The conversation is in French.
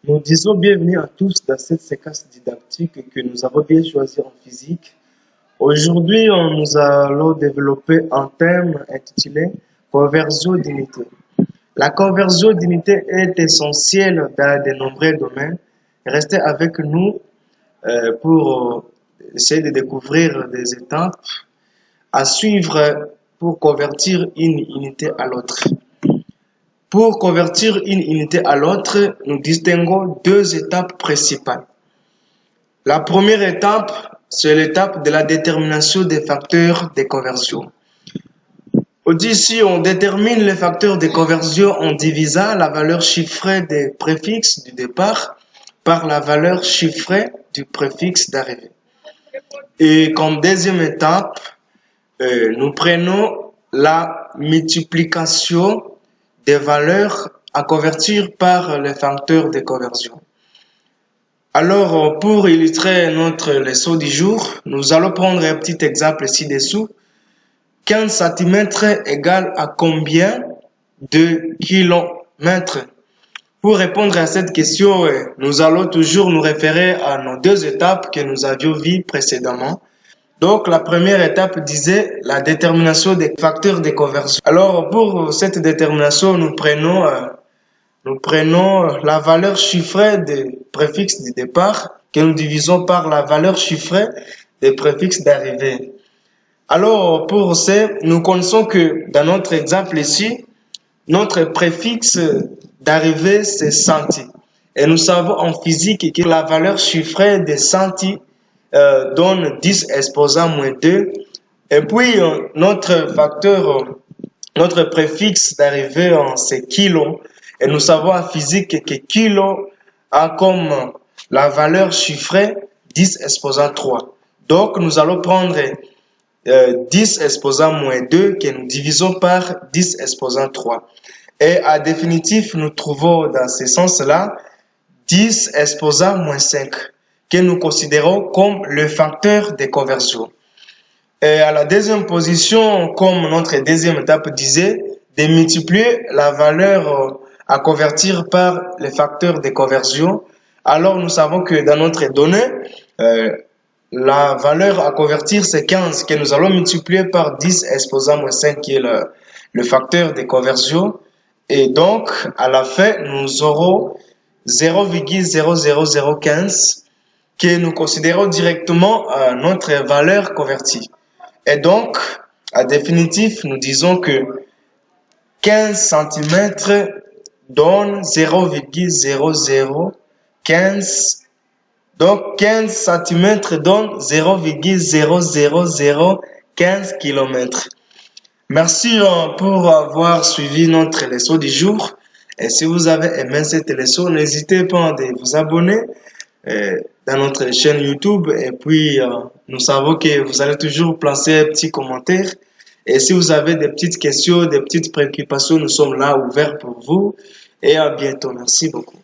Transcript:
Nous disons bienvenue à tous dans cette séquence didactique que nous avons bien choisie en physique. Aujourd'hui, nous allons développer un thème intitulé conversion d'unités. La conversion d'unités est essentielle dans de nombreux domaines. Restez avec nous pour essayer de découvrir des étapes à suivre pour convertir une unité à l'autre. Pour convertir une unité à l'autre, nous distinguons deux étapes principales. La première étape, c'est l'étape de la détermination des facteurs de conversion. Ici, on détermine les facteurs de conversion en divisant la valeur chiffrée des préfixes du départ par la valeur chiffrée du préfixe d'arrivée. Et comme deuxième étape, nous prenons la multiplication des valeurs à convertir par les facteurs de conversion. Alors, pour illustrer notre leçon du jour, nous allons prendre un petit exemple ci-dessous. 15 cm égale à combien de kilomètres? Pour répondre à cette question, nous allons toujours nous référer à nos deux étapes que nous avions vues précédemment. Donc, la première étape disait la détermination des facteurs de conversion. Alors, pour cette détermination, nous prenons la valeur chiffrée des préfixes du départ que nous divisons par la valeur chiffrée des préfixes d'arrivée. Alors, pour ça, nous connaissons que dans notre exemple ici, notre préfixe d'arrivée, c'est centi. Et nous savons en physique que la valeur chiffrée des centi donne 10 exposant moins 2. Et puis, notre préfixe d'arrivée, c'est kilo. Et nous savons en physique que kilo a comme la valeur chiffrée 10 exposant 3. Donc, nous allons prendre 10 exposant moins 2 que nous divisons par 10 exposant 3. Et à définitif, nous trouvons dans ce sens-là 10 exposant moins 5 que nous considérons comme le facteur de conversion. Et à la deuxième position, comme notre deuxième étape disait, de multiplier la valeur à convertir par les facteurs de conversion. Alors nous savons que dans notre donnée, la valeur à convertir c'est 15 que nous allons multiplier par 10 exposant moins 5 qui est le facteur de conversion. Et donc à la fin, nous aurons 0,00015 que nous considérons directement notre valeur convertie. Et donc, à définitif, nous disons que 15 cm donne 0,0015. Donc, 15 cm donne 0,00015 km. Merci pour avoir suivi notre leçon du jour. Et si vous avez aimé cette leçon, n'hésitez pas à vous abonner dans notre chaîne YouTube. Et puis, nous savons que vous allez toujours placer un petit commentaire. Et si vous avez des petites questions, des petites préoccupations, nous sommes là ouverts pour vous. Et à bientôt. Merci beaucoup.